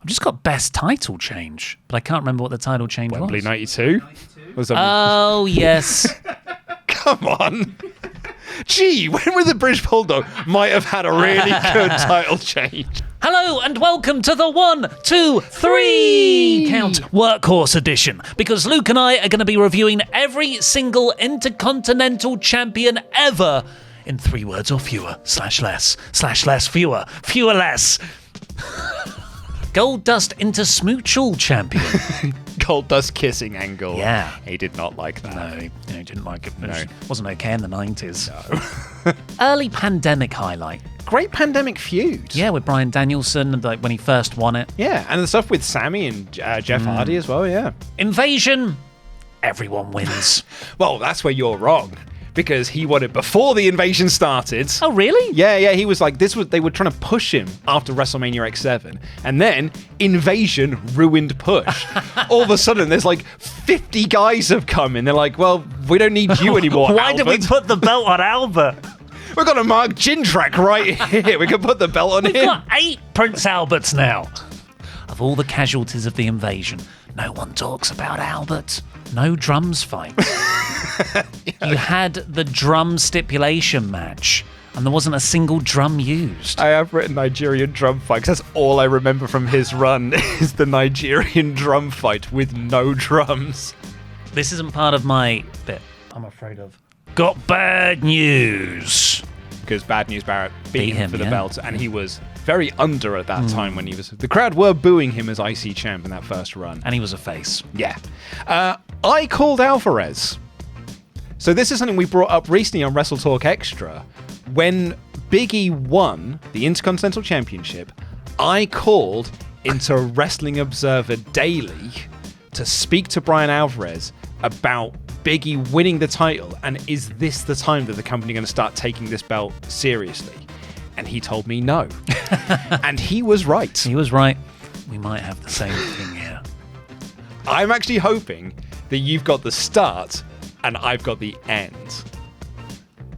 I've just got best title change, but I can't remember what the title change Wembley was. 92? Oh, yes. Come on. Gee, when were the British Bulldog might have had a really good title change? Hello and welcome to the 1, 2, 3 count Workhorse edition, because Luke and I are going to be reviewing every single Intercontinental Champion ever in 3 words or fewer, /less, fewer less. Gold Dust Intersmutual Champion. Gold Dust kissing angle. Yeah. He did not like that. No, he didn't like it. No. It wasn't okay in the 90s. No. Early pandemic highlight. Great pandemic feud. Yeah, with Bryan Danielson, like when he first won it. Yeah, and the stuff with Sammy and Jeff Hardy as well, yeah. Invasion. Everyone wins. Well, that's where you're wrong. Because he won it before the invasion started. Oh, really? Yeah, he was like, they were trying to push him after WrestleMania X7. And then Invasion ruined push. All of a sudden, there's like 50 guys have come in. They're like, well, we don't need you anymore, Why Albert. did we put the belt on Albert? We've got a Mark Jindrak right here. We can put the belt on We've him. got 8 Prince Alberts now. Of all the casualties of the invasion, no one talks about Albert. No drums fight. You had the drum stipulation match, and there wasn't a single drum used. I have written Nigerian drum fight, because that's all I remember from his run is the Nigerian drum fight with no drums. This isn't part of my bit, I'm afraid of. Got bad news. Because Bad News Barrett beat him for the yeah. belt, and he was very under at that time when he was... The crowd were booing him as IC champ in that first run. And he was a face. Yeah. I called Alvarez. So this is something we brought up recently on WrestleTalk Extra. When Big E won the Intercontinental Championship, I called into Wrestling Observer Daily to speak to Bryan Alvarez about Big E winning the title, and is this the time that the company are going to start taking this belt seriously? And he told me no. And he was right. He was right. We might have the same thing here. I'm actually hoping that you've got the start and I've got the end.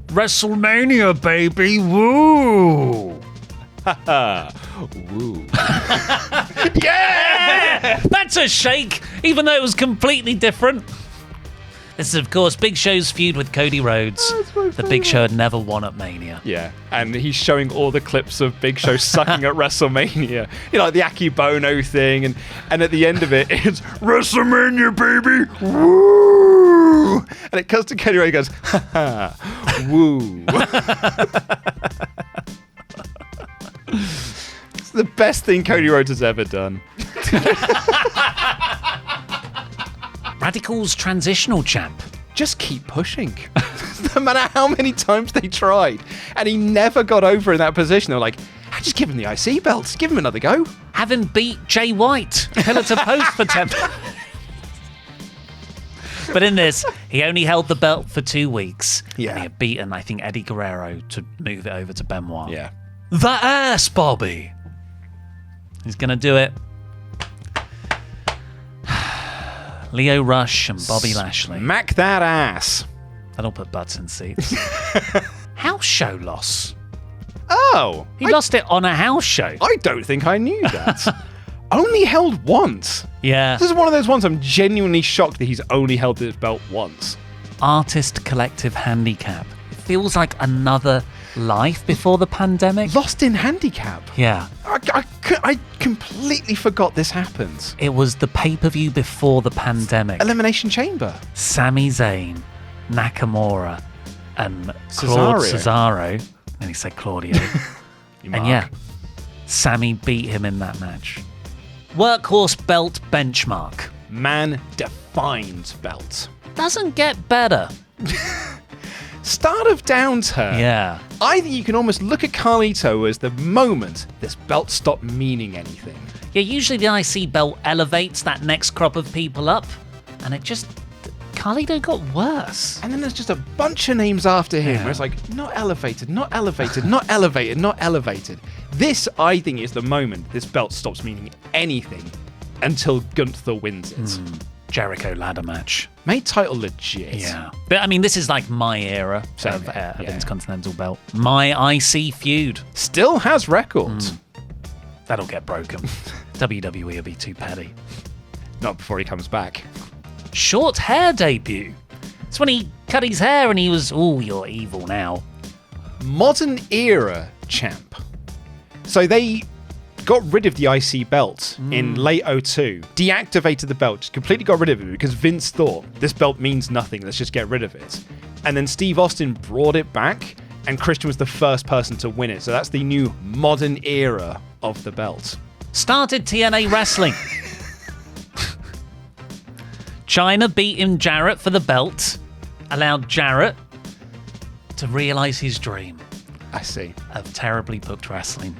WrestleMania, baby. Woo! Woo. Yeah! That's a shake, even though it was completely different. This is, of course, Big Show's feud with Cody Rhodes. The Big Show had never won at Mania. Yeah, and he's showing all the clips of Big Show sucking at WrestleMania. You know, like the Akibono thing, and at the end of it, it's WrestleMania, baby! Woo! And it comes to Cody Rhodes, he goes, ha ha, woo. It's the best thing Cody Rhodes has ever done. Radical's transitional champ. Just keep pushing. No matter how many times they tried. And he never got over in that position. They were like, just give him the IC belt. Give him another go. Have him beat Jay White. Pillar to post for 10. But in this, he only held the belt for 2 weeks. Yeah. And he had beaten, I think, Eddie Guerrero to move it over to Benoit. Yeah. The ass, Bobby. He's going to do it. Leo Rush and Bobby Lashley. Smack that ass. That'll put butts in seats. House show loss. Oh. He lost it on a house show. I don't think I knew that. Only held once. Yeah. This is one of those ones I'm genuinely shocked that he's only held this belt once. Artist collective handicap. It feels like another life before the pandemic. Lost in handicap. Yeah. I completely forgot this happened. It was the pay-per-view before the pandemic. Elimination Chamber. Sami Zayn, Nakamura, and Claude Cesaro. And he said Claudio. And yeah, Sami beat him in that match. Workhorse belt benchmark. Man-defined belt. Doesn't get better. Start of downturn. Yeah. I think you can almost look at Carlito as the moment this belt stopped meaning anything. Yeah, usually the IC belt elevates that next crop of people up, and it just... Carlito got worse. And then there's just a bunch of names after him where it's like, not elevated, not elevated, not elevated, not elevated. This, I think, is the moment this belt stops meaning anything until Gunther wins it. Jericho ladder match. Made title legit. Yeah. But I mean, this is like my era of Intercontinental belt. My IC feud. Still has records. That'll get broken. WWE will be too petty. Not before he comes back. Short hair debut. It's when he cut his hair and he was, "Oh, you're evil now." Modern era champ. So they got rid of the IC belt in late 02, deactivated the belt, just completely got rid of it because Vince thought this belt means nothing, let's just get rid of it. And then Steve Austin brought it back and Christian was the first person to win it. So that's the new modern era of the belt. Started TNA Wrestling. China beating Jarrett for the belt, allowed Jarrett to realize his dream I see. of terribly booked wrestling.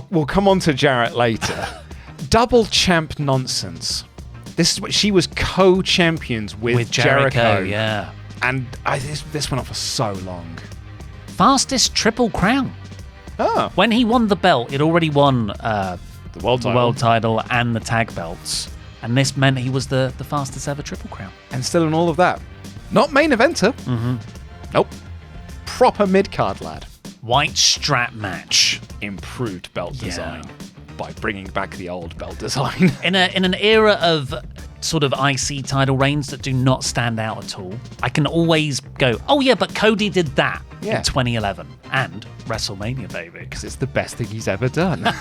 We'll come on to Jarrett later. Double champ nonsense. This is what she was co-champions with Jericho. Yeah. And this went on for so long. Fastest Triple Crown. Oh, When he won the belt, he'd already won the world the title. world title and the tag belts. And this meant he was the fastest ever Triple Crown. And still in all of that. Not main eventer. Mm-hmm. Nope. Proper mid-card lad. White strap match. Improved belt Yeah. design by bringing back the old belt design. In an era of sort of IC title reigns that do not stand out at all, I can always go, "Oh yeah, but Cody did that Yeah. in 2011 and WrestleMania, baby." Because it's the best thing he's ever done.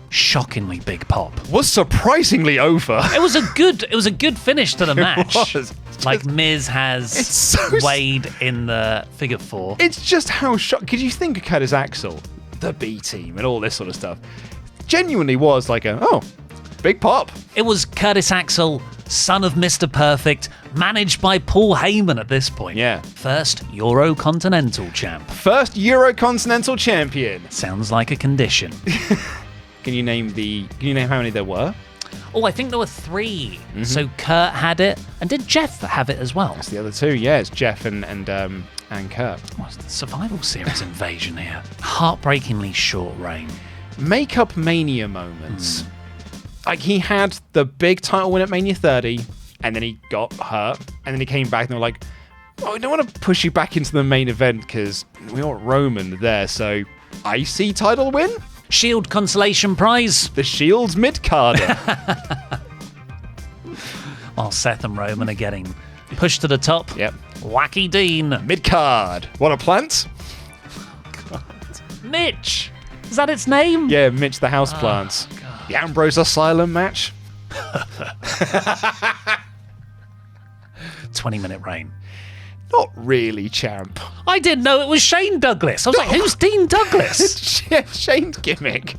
Shockingly big pop. Was surprisingly over. It was a good finish to the match. was. Like Miz has It's so Wade in the figure 4. It's just how shocked. Could you think of Curtis Axel, the B team, and all this sort of stuff? Genuinely was like big pop. It was Curtis Axel, son of Mr. Perfect, managed by Paul Heyman at this point. Yeah. First Eurocontinental champ. First Eurocontinental champion. Sounds like a condition. Can you name how many there were? Oh, I think there were 3. Mm-hmm. So Kurt had it, and did Jeff have it as well? That's the other 2. Yeah, it's Jeff and Kurt. What's the Survival Series invasion here? Heartbreakingly short reign. Makeup Mania moments. Like he had the big title win at Mania 30, and then he got hurt, and then he came back and they were like, "Oh, we don't want to push you back into the main event because we want Roman there, so IC title win? Shield consolation prize. The Shield's mid-carder." While Seth and Roman are getting pushed to the top. Yep. Wacky Dean. Mid-card. What a plant. Mitch. Is that its name? Yeah, Mitch the Houseplant. The Ambrose Asylum match. 20-minute reign. Not really, champ. I didn't know it was Shane Douglas. I was like, who's Dean Douglas? Shane's gimmick.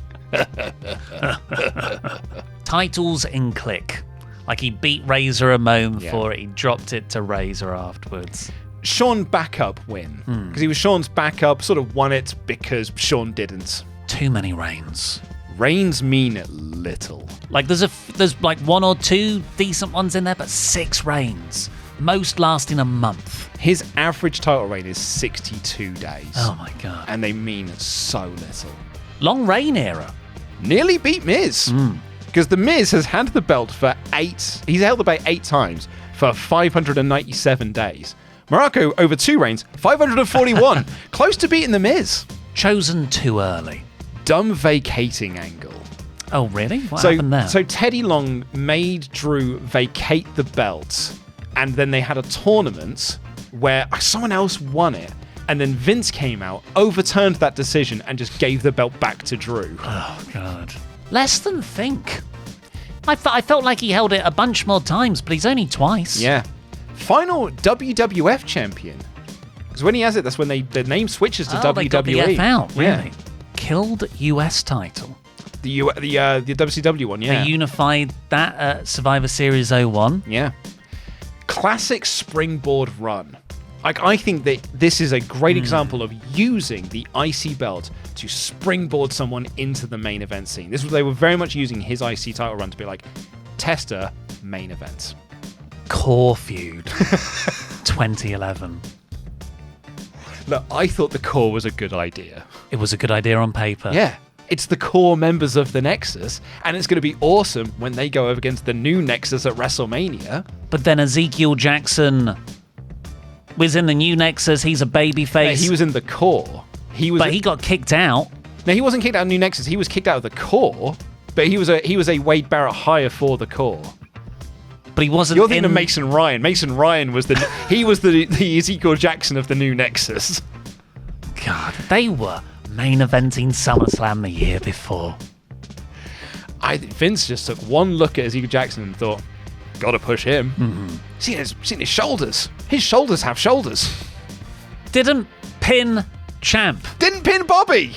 Titles in click. Like he beat Razor a moment Yeah. before he dropped it to Razor afterwards. Shawn backup win. Because he was Shawn's backup, sort of won it because Shawn didn't. Too many reigns. Reigns mean little. Like there's like 1 or 2 decent ones in there, but 6 reigns. Most lasting a month. His average title reign is 62 days. Oh my god. And they mean so little. Long reign era. Nearly beat Miz. Because the Miz has had the belt for 8. He's held the belt 8 times for 597 days. Morocco, over 2 reigns, 541. Close to beating the Miz. Chosen too early. Dumb vacating angle. Oh really? What happened there? So Teddy Long made Drew vacate the belt, and then they had a tournament where someone else won it, and then Vince came out, overturned that decision, and just gave the belt back to Drew. Oh god. Less than think. I felt like he held it a bunch more times, but he's only twice. Yeah. Final WWF champion. Because when he has it, that's when the name switches to WWE. They got the F out, really. Yeah. Killed US title. The WCW one, yeah. They unified that at Survivor Series 01. Yeah. Classic springboard run. Like, I think that this is a great example of using the IC belt to springboard someone into the main event scene. They were very much using his IC title run to be like, Tester, main event. Core feud. 2011. Look, I thought the core was a good idea. It was a good idea on paper. Yeah. It's the core members of the Nexus, and it's going to be awesome when they go over against the new Nexus at WrestleMania. But then Ezekiel Jackson was in the new Nexus. He's a babyface. He was in the core. But he got kicked out. No, he wasn't kicked out of New Nexus. He was kicked out of the core. But he was a Wade Barrett hire for the core. But he wasn't. You're thinking of Mason Ryan. Mason Ryan was the Ezekiel Jackson of the new Nexus. God, they were main eventing SummerSlam the year before. Vince just took one look at Ezekiel Jackson and thought, gotta push him. Mm-hmm. Seen his shoulders. His shoulders have shoulders. Didn't pin Champ. Didn't pin Bobby.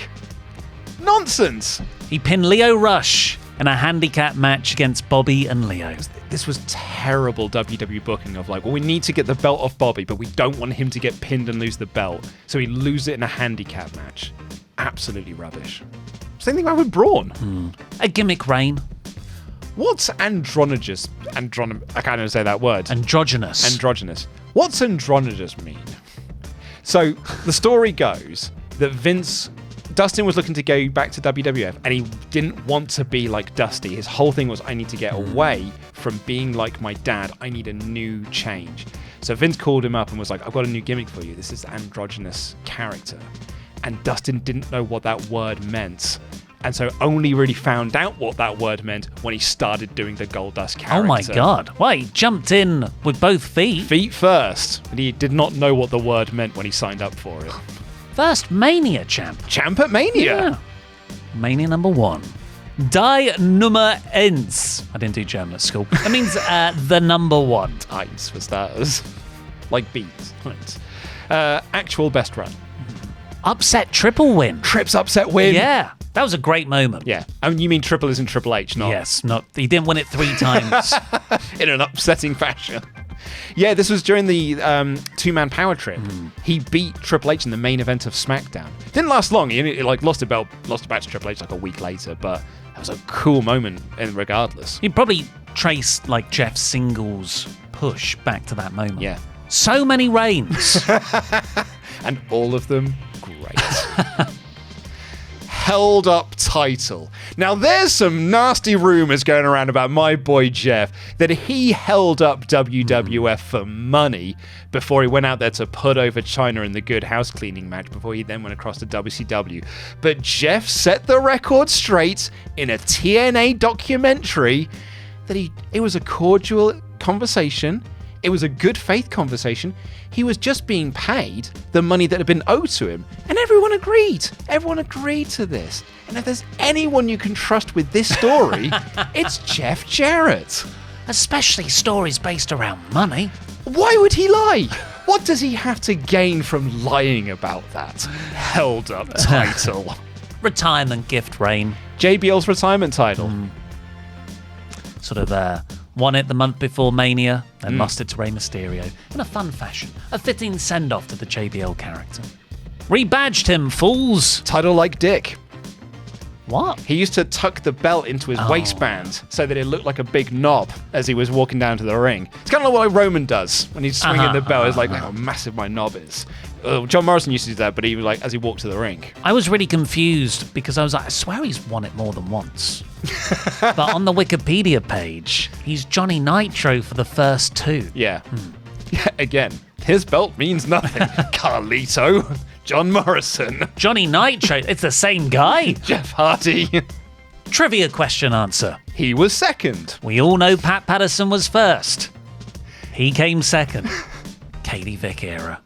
Nonsense. He pinned Leo Rush in a handicap match against Bobby and Leo. This was terrible WWE booking of like, well, we need to get the belt off Bobby, but we don't want him to get pinned and lose the belt, so he loses it in a handicap match. Absolutely rubbish. Same thing with Braun. A gimmick reign. What's androgynous? I can't even say that word. Androgynous. Androgynous. What's androgynous mean? So the story goes that Dustin was looking to go back to WWF and he didn't want to be like Dusty. His whole thing was, I need to get away from being like my dad. I need a new change. So Vince called him up and was like, I've got a new gimmick for you. This is the androgynous character. And Dustin didn't know what that word meant. And so only really found out what that word meant when he started doing the Goldust character. Oh my God. Well, he jumped in with both feet. Feet first. And he did not know what the word meant when he signed up for it. First Mania champ. Champ at Mania. Yeah. Mania number 1. Die Nummer 1. I didn't do German at school. That means the number 1. Eins for starters. Like beans. Actual best run. Upset triple win. Trips upset win. Yeah. That was a great moment. Yeah. I mean, you mean triple is in Triple H, not... Yes. He didn't win it 3 times. In an upsetting fashion. Yeah, this was during the two-man power trip. He beat Triple H in the main event of SmackDown. Didn't last long. He lost a back to Triple H like a week later, but that was a cool moment regardless. You'd probably trace like Jeff Single's push back to that moment. Yeah. So many reigns. And all of them great. Held up title. Now there's some nasty rumors going around about my boy Jeff that he held up WWF for money before he went out there to put over China in the good house cleaning match before he then went across to WCW. But Jeff set the record straight in a TNA documentary that it was a cordial conversation. It was a good faith conversation. He was just being paid the money that had been owed to him. And everyone agreed. Everyone agreed to this. And if there's anyone you can trust with this story, it's Jeff Jarrett. Especially stories based around money. Why would he lie? What does he have to gain from lying about that held up title? Retirement gift reign. JBL's retirement title. Sort of won it the month before Mania, then lost it to Rey Mysterio in a fun fashion. A fitting send-off to the JBL character. Rebadged him, fools! Title like Dick. What? He used to tuck the belt into his waistband so that it looked like a big knob as he was walking down to the ring. It's kind of like what Roman does when he's swinging the belt. It's like how massive my knob is. John Morrison used to do that, but he was like as he walked to the ring. I was really confused because I was like, I swear he's won it more than once. But on the Wikipedia page, he's Johnny Nitro for the first 2. Yeah. Yeah, again, his belt means nothing. Carlito, John Morrison, Johnny Nitro, it's the same guy. Jeff Hardy. Trivia question answer. He was second. We all know Pat Patterson was first. He came second. Katie Vick era.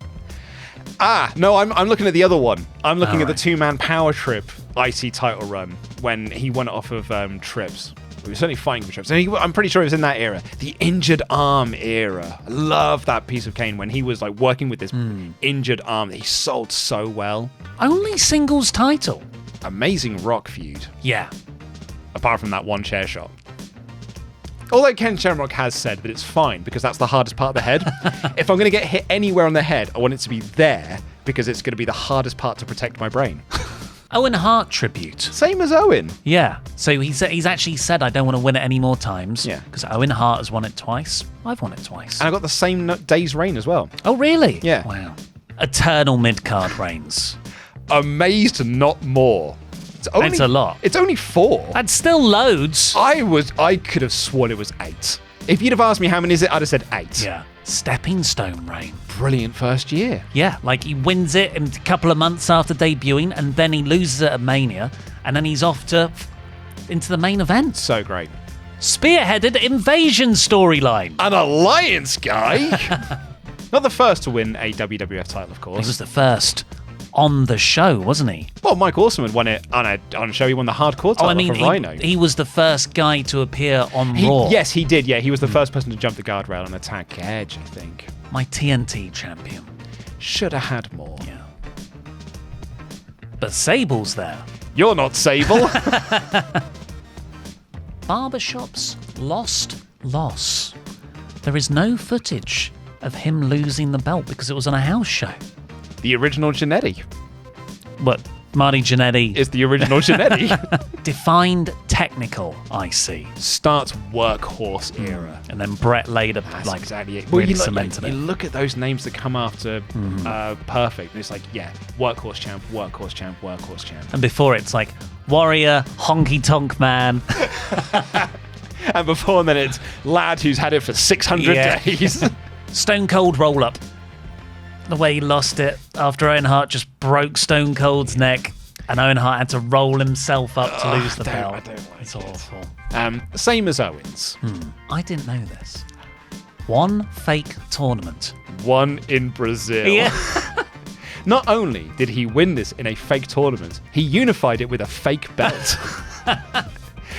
No, I'm looking at the other one. I'm looking at the two-man power trip IC title run when he won it off of Trips. He was certainly fighting for Trips. And I'm pretty sure it was in that era. The injured arm era. I love that piece of Kane when he was like working with this injured arm that he sold so well. Only singles title. Amazing Rock feud. Yeah. Apart from that one chair shot. Although Ken Shamrock has said that it's fine because that's the hardest part of the head. If I'm going to get hit anywhere on the head, I want it to be there because it's going to be the hardest part to protect my brain. Owen Hart tribute. Same as Owen. Yeah. So he's actually said, I don't want to win it any more times. Yeah. Because Owen Hart has won it twice. I've won it twice. And I got the same day's reign as well. Oh, really? Yeah. Wow. Eternal mid-card reigns. Amazed not more. It's a lot. It's only 4. That's still loads. I could have sworn it was 8. If you'd have asked me how many is it, I'd have said 8. Yeah. Stepping Stone reign. Brilliant first year. Yeah, like he wins it in a couple of months after debuting, and then he loses it at Mania, and then he's off to into the main event. So great. Spearheaded Invasion storyline. An alliance guy. Not the first to win a WWF title, of He course. was the first on the show, wasn't he? Well, Mike Awesome had won it on a show. He won the hardcore title for Rhino. He was the first guy to appear on Raw. Yes, he did. Yeah, he was the first person to jump the guardrail and attack Edge, I think. My TNT champion. Should have had more. Yeah. But Sable's there. You're not Sable. Barbershop's loss. There is no footage of him losing the belt because it was on a house show. The original Jannetty But Marty Jannetty is the original Jannetty. defined technical, I see. Starts workhorse era. And then Brett later That's like exactly it. really you look, cemented you it. look at those names that come after Perfect, and it's like, yeah, workhorse champ, workhorse champ, workhorse champ. And before it's like Warrior, Honky Tonk Man. And before then it's lad who's had it for 600 Yeah. days. Stone Cold roll up. The way he lost it after Owen Hart just broke Stone Cold's neck, and Owen Hart had to roll himself up to lose the belt. I don't like it's it. awful. Same as Owens. I didn't know this. One fake tournament. One in Brazil. Yeah. Not only did he win this in a fake tournament, he unified it with a fake belt.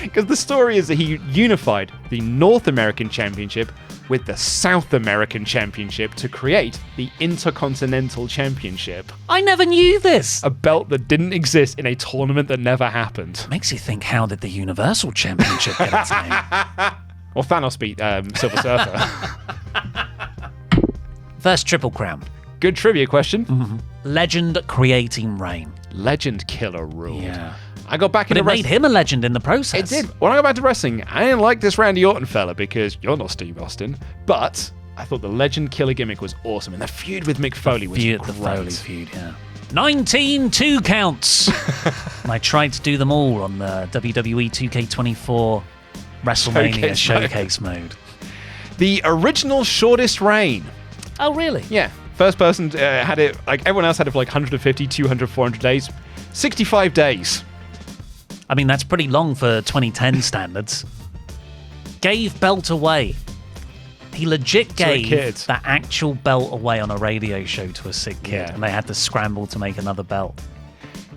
Because the story is that he unified the North American Championship with the South American Championship to create the Intercontinental Championship. I never knew this. A belt that didn't exist in a tournament that never happened. Makes you think, how did the Universal Championship get its name? Well, Thanos beat Silver Surfer. First Triple Crown. Good trivia question. Legend creating reign. Legend killer ruled. Yeah. I got back But into it made him a legend in the process. It did. When I got back to wrestling, I didn't like this Randy Orton fella because you're not Steve Austin. But I thought the Legend Killer gimmick was awesome, and the feud with Mick Foley was great. The Foley feud, yeah. 19 two counts. And I tried to do them all on the WWE 2K24 WrestleMania Showcase mode. The original shortest reign. Oh, really? Yeah. First person had it, like everyone else had it for like 150, 200, 400 days. 65 days. I mean, that's pretty long for 2010 standards. Gave belt away. He legit gave that actual belt away on a radio show to a sick kid, and they had to scramble to make another belt.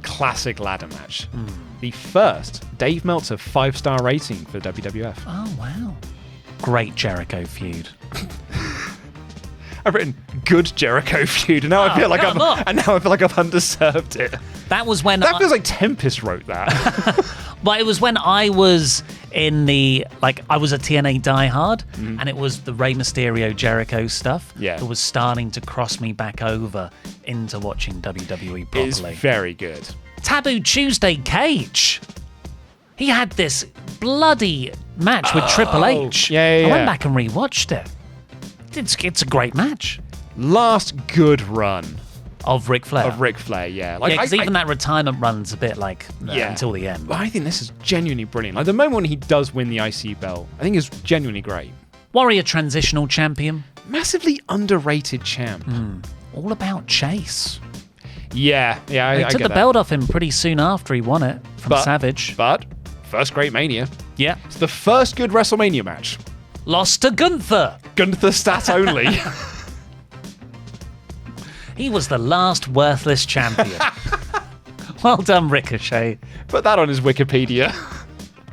Classic ladder match. The first Dave Meltzer 5-star rating for WWF. Oh, wow. Great Jericho feud. I've written good Jericho feud, and now I feel like I've underserved it. That was when feels like Tempest wrote that. But it was when I was in I was a TNA diehard, and it was the Rey Mysterio Jericho stuff that was starting to cross me back over into watching WWE properly. It's very good. Taboo Tuesday Cage. He had this bloody match with Triple H. Yeah. I went back and rewatched it. It's a great match. Last good run of Ric Flair. Yeah. Because even that retirement run's a bit until the end. But I think this is genuinely brilliant. Like the moment when he does win the IC belt, I think is genuinely great. Warrior Transitional Champion. Massively underrated champ. All about Chase. Yeah, They took the belt off him pretty soon after he won it from Savage. But first great Mania. Yeah. It's the first good WrestleMania match. Lost to Gunther. Gunther stat only. He was the last worthless champion. Well done, Ricochet. Put that on his Wikipedia.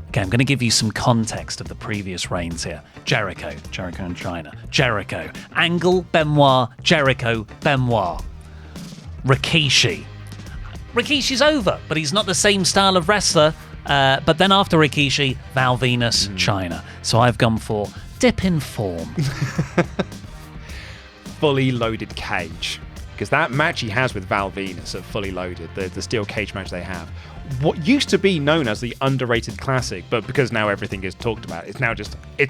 Okay, I'm going to give you some context of the previous reigns here. Jericho in China. Jericho. Angle, Benoit, Jericho, Benoit. Rikishi. Rikishi's over, but he's not the same style of wrestler. But then after Rikishi, Val Venus, China. So I've gone for dip in form. Fully loaded cage. Because that match he has with Val Venus at Fully Loaded, the steel cage match they have, what used to be known as the underrated classic, but because now everything is talked about, it's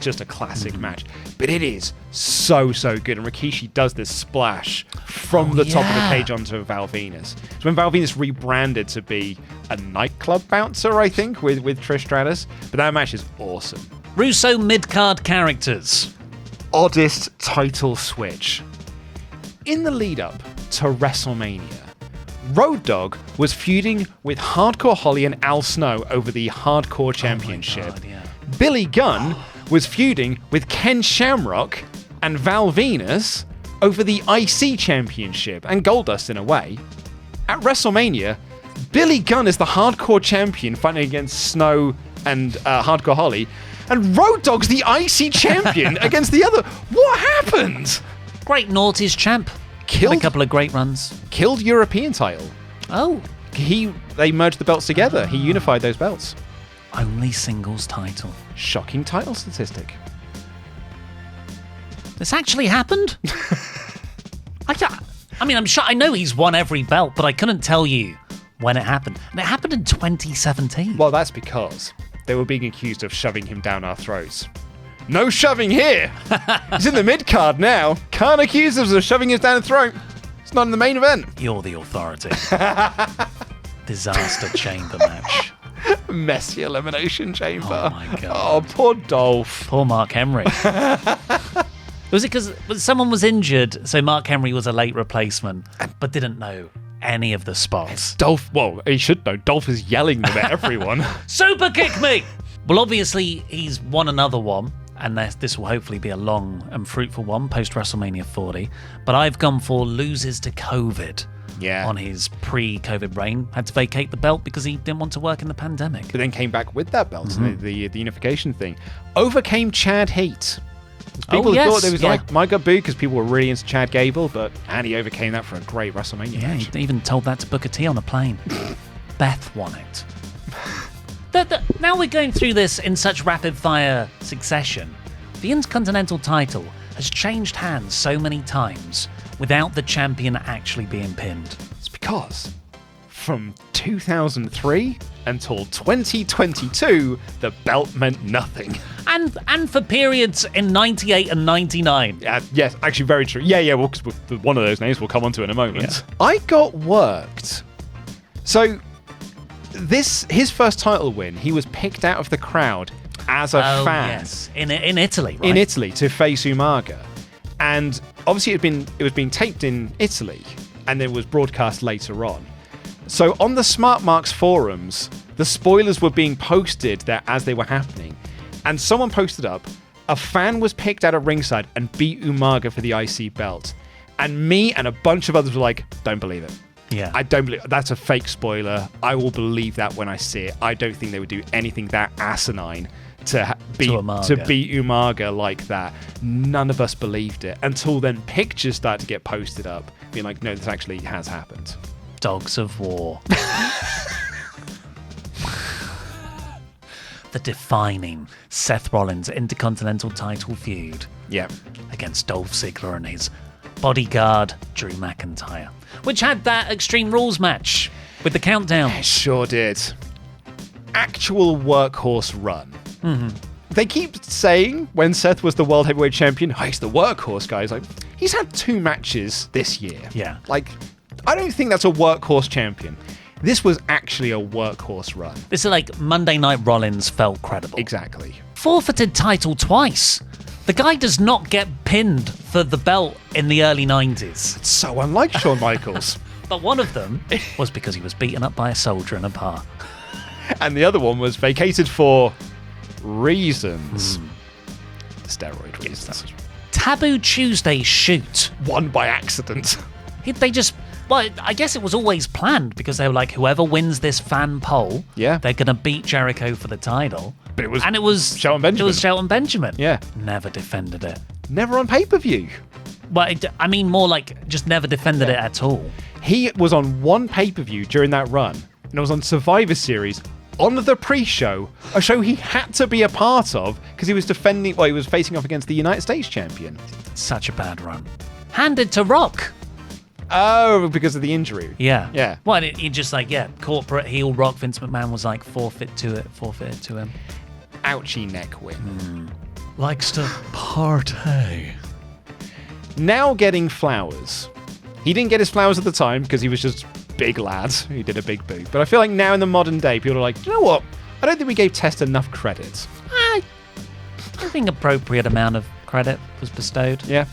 just a classic match. But it is so good, and Rikishi does this splash from the top of the cage onto Val Venus. So when Val Venus rebranded to be a nightclub bouncer, I think, with Trish Stratus, but that match is awesome. Russo mid-card characters. Oddest title switch. In the lead up to WrestleMania, Road Dogg was feuding with Hardcore Holly and Al Snow over the Hardcore Championship. Oh my God, yeah. Billy Gunn was feuding with Ken Shamrock and Val Venus over the IC Championship, and Goldust in a way. At WrestleMania, Billy Gunn is the Hardcore Champion fighting against Snow and Hardcore Holly, and Road Dogg's the IC Champion against the other. What happened? Great Naughty's champ. Had a couple of great runs. Killed European title. Oh. They merged the belts together. He unified those belts. Only singles title. Shocking title statistic. This actually happened? I mean, I'm sure I know he's won every belt, but I couldn't tell you when it happened. And it happened in 2017. Well, that's because they were being accused of shoving him down our throats. No shoving here! He's in the mid-card now. Can't accuse us of shoving him down the throat. It's not in the main event. You're the authority. Disaster chamber match. Messy elimination chamber. Oh my God. Oh, poor Dolph. Poor Mark Henry. Was it because someone was injured, so Mark Henry was a late replacement, but didn't know any of the spots? Dolph, well, he should know. Dolph is yelling them at everyone. Super kick me! Well, obviously, he's won another one, and this will hopefully be a long and fruitful one post WrestleMania 40. But I've gone for loses to COVID. Yeah. On his pre-COVID reign, had to vacate the belt because he didn't want to work in the pandemic. But then came back with that belt, the unification thing. Overcame Chad Hate. People thought there was like my gut boo because people were really into Chad Gable, and he overcame that for a great WrestleMania match. He even told that to Booker T on a plane. Beth won it. Now we're going through this in such rapid-fire succession. The Intercontinental title has changed hands so many times without the champion actually being pinned. It's because from 2003 until 2022, the belt meant nothing. And for periods in 98 and 99. Yes, actually very true. Yeah, well, because one of those names we'll come onto in a moment. Yeah. I got worked. So his first title win, he was picked out of the crowd as a fan. Yes, in Italy, right? In Italy to face Umaga. And obviously it was being taped in Italy and then was broadcast later on. So on the Smart Marks forums, the spoilers were being posted there as they were happening. And someone posted up, a fan was picked out at ringside and beat Umaga for the IC belt. And me and a bunch of others were like, don't believe it. Yeah. I don't believe that's a fake spoiler. I will believe that when I see it. I don't think they would do anything that asinine to beat Umaga like that. None of us believed it until then pictures started to get posted up being like, no, this actually has happened. Dogs of War. The defining Seth Rollins Intercontinental title feud. Yeah. Against Dolph Ziggler and his bodyguard, Drew McIntyre, which had that Extreme Rules match with the countdown. It sure did. Actual workhorse run. Mm-hmm. They keep saying when Seth was the World Heavyweight Champion, he's the workhorse guy. He's had 2 matches this year. Yeah. I don't think that's a workhorse champion. This was actually a workhorse run. This is like Monday Night Rollins felt credible. Exactly. Forfeited title twice. The guy does not get pinned for the belt in the early 90s. It's so unlike Shawn Michaels. But one of them was because he was beaten up by a soldier in a bar. And the other one was vacated for reasons. Steroid reasons. Taboo Tuesday shoot. Won by accident. They just... Well, I guess it was always planned because they were like, whoever wins this fan poll, they're going to beat Jericho for the title. But it was Shelton Benjamin. It was Shelton Benjamin. Yeah. Never defended it. Never on pay-per-view. Well, I mean more like just never defended it at all. He was on one pay-per-view during that run, and it was on Survivor Series on the pre-show, a show he had to be a part of because he was he was facing off against the United States champion. Such a bad run. Handed to Rock. Oh, because of the injury. Yeah. Well, he just corporate heel Rock. Vince McMahon was like forfeited to him. Ouchie neck win. Likes to party. Now getting flowers. He didn't get his flowers at the time because he was just big lad who did a big boo. But I feel like now in the modern day, people are like, you know what? I don't think we gave Test enough credit. I think appropriate amount of credit was bestowed. Yeah.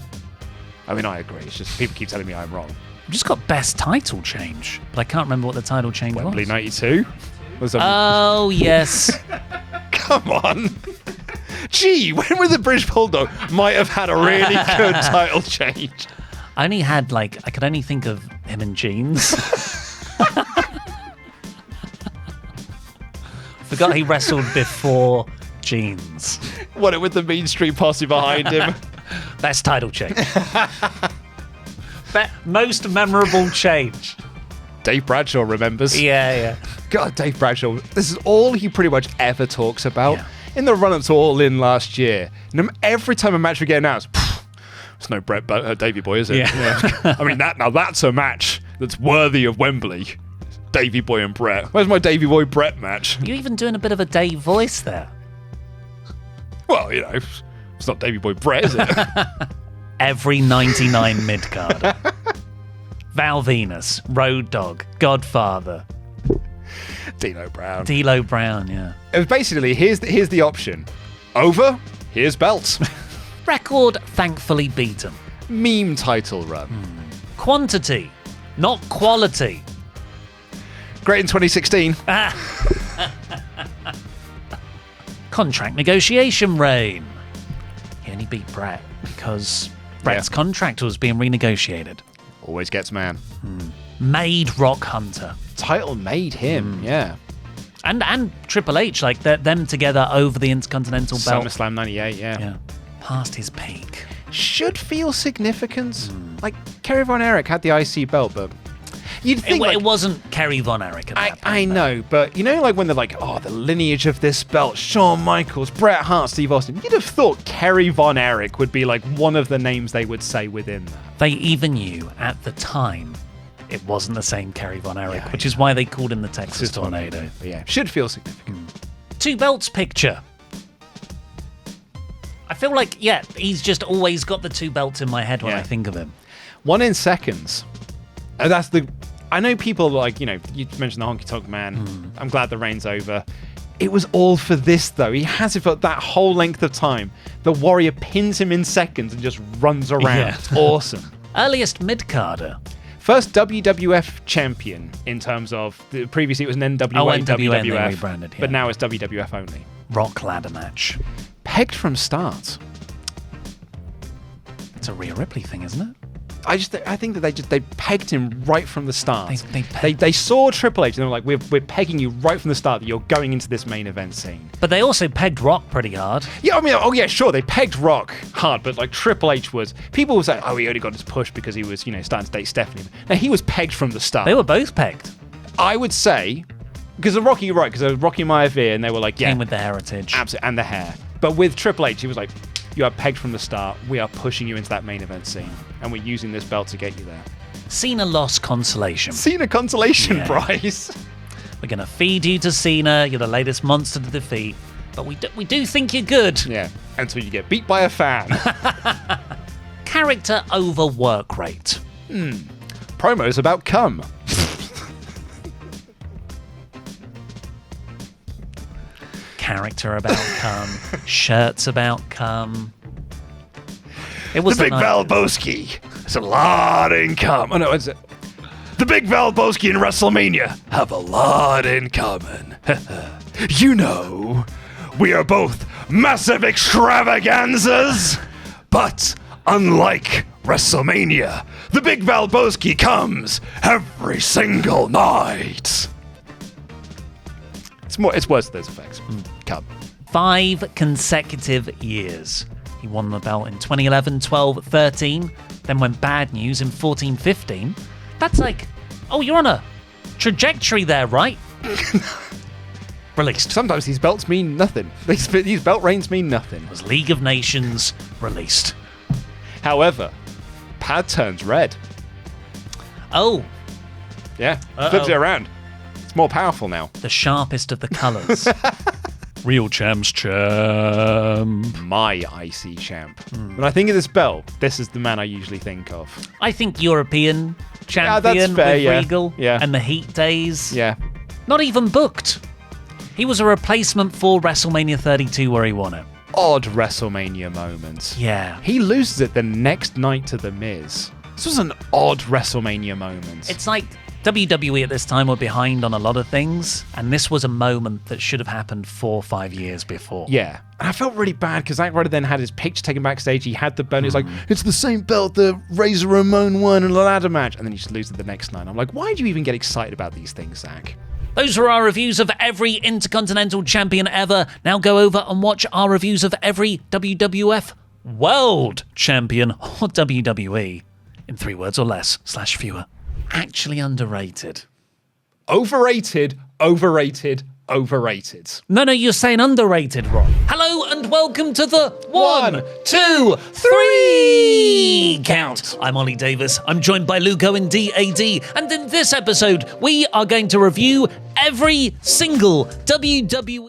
I mean, I agree. It's just people keep telling me I'm wrong. just got best title change, but I can't remember what the title change Wembley was. 92? Oh, yes. Come on. Gee, when was the British Bulldog might have had a really good title change? I could only think of him in jeans. Forgot he wrestled before jeans. What, with the Mean Street Posse behind him? Best title change. Most memorable change. Dave Bradshaw remembers. Yeah. God, Dave Bradshaw, this is all he pretty much ever talks about. Yeah. In the run-up to All In last year, every time a match would get announced, it's no Davey Boy, is it? Yeah. I mean, that's a match that's worthy of Wembley. Davey Boy and Brett. Where's my Davey Boy Brett match? You're even doing a bit of a Dave voice there. Well, it's not Davey Boy Brett, is it? Every 99 mid-carder. Val Venus, Road Dogg, Godfather. D'Lo Brown. D'Lo Brown, yeah. It was basically, here's the option. Over, here's belts. Record thankfully beaten. Meme title run. Quantity, not quality. Great in 2016. Contract negotiation reign. He only beat Brett because Brett's contract was being renegotiated. Always gets man. Made Rock Hunter. Title made him, yeah. And Triple H, like them together over the Intercontinental belt. SummerSlam 98, Yeah. Past his peak. Should feel significance. Like, Kerry Von Erich had the IC belt, but you'd think It wasn't Kerry Von Erich at that point. I know, but like when they're like, oh, the lineage of this belt, Shawn Michaels, Bret Hart, Steve Austin, you'd have thought Kerry Von Erich would be like one of the names they would say within that. They even knew at the time it wasn't the same Kerry Von Erich, which is why they called him the Texas Tornado. But yeah, should feel significant. Two belts picture. I feel like, he's just always got the two belts in my head when I think of him. 1 in seconds. And I know people like, you mentioned the Honky Tonk Man. I'm glad the reign's over. It was all for this, though. He has it for that whole length of time. The Warrior pins him in seconds and just runs around. Yeah. It's awesome. Earliest mid-carder. First WWF champion in terms of, previously it was an NWA, NWA, they WWF, rebranded, but now it's WWF only. Rock ladder match. Pegged from start. It's a Rhea Ripley thing, isn't it? I think that they pegged him right from the start. They saw Triple H and they were like, we're pegging you right from the start that you're going into this main event scene. But they also pegged Rock pretty hard. Yeah, I mean, sure, they pegged Rock hard, but like Triple H was, people would say, oh, he only got his push because he was, starting to date Stephanie. Now, he was pegged from the start. They were both pegged. I would say, because of Rocky, you're right, because of Rocky Maivia, and they were like, Came with the heritage. Absolutely, and the hair. But with Triple H, he was like, you are pegged from the start. We are pushing you into that main event scene, and we're using this belt to get you there. Cena lost consolation. Cena consolation prize. We're going to feed you to Cena. You're the latest monster to defeat. But we do think you're good. Yeah, until you get beat by a fan. Character over work rate. Promos about cum. Character about cum. Shirts about cum. It was the Big Valboski. It's a lot in cum. Oh no, it's the Big Valboski and WrestleMania have a lot in common. We are both massive extravaganzas, but unlike WrestleMania, the Big Valboski comes every single night. It's worse than those effects. Come. 5 consecutive years. He won the belt in 2011, 12, 13, then went bad news in 14, 15. That's like, you're on a trajectory there, right? Released. Sometimes these belts mean nothing. These belt reigns mean nothing. Was League of Nations released. However, pad turns red. Oh. Yeah. Flips it around. It's more powerful now. The sharpest of the colours. Real champ's champ. My IC champ. When I think of this belt, this is the man I usually think of. I think European champion that's fair, with Regal and the Heat days. Yeah. Not even booked. He was a replacement for WrestleMania 32 where he won it. Odd WrestleMania moments. Yeah. He loses it the next night to The Miz. This was an odd WrestleMania moment. It's like WWE at this time were behind on a lot of things, and this was a moment that should have happened 4 or 5 years before. Yeah. And I felt really bad because Zack Ryder then had his picture taken backstage. He had the belt. He's like, it's the same belt that Razor Ramon won in a ladder match. And then he just loses the next night. I'm like, why do you even get excited about these things, Zack? Those were our reviews of every Intercontinental Champion ever. Now go over and watch our reviews of every WWF World Champion, or WWE, in 3 words or less, / fewer. Actually underrated. Overrated, overrated, overrated. No, you're saying underrated, Ron. Hello and welcome to the 1, 2, 3 count. I'm Ollie Davis. I'm joined by Luke Owen, DAD. And in this episode, we are going to review every single WWE